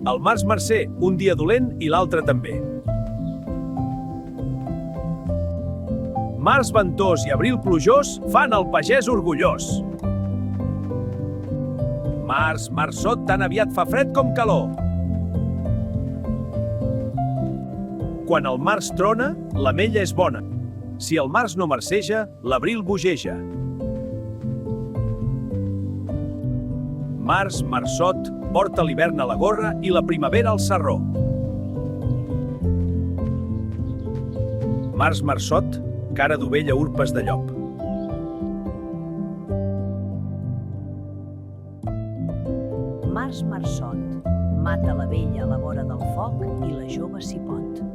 El març marcer, un dia dolent i l'altre també. Març ventós i abril plujós fan el pagès orgullós. Març, marçot, tan aviat fa fred com calor. Quan el març trona, l'ametlla és bona. Si el març no marceja, l'abril bogeja. Març, marçot, porta l'hivern a la gorra i la primavera al sarró. Març, marçot, cara d'ovella, urpes de llop. Març, marçot, mata la vella a la vora del foc i la jove s'hi pot.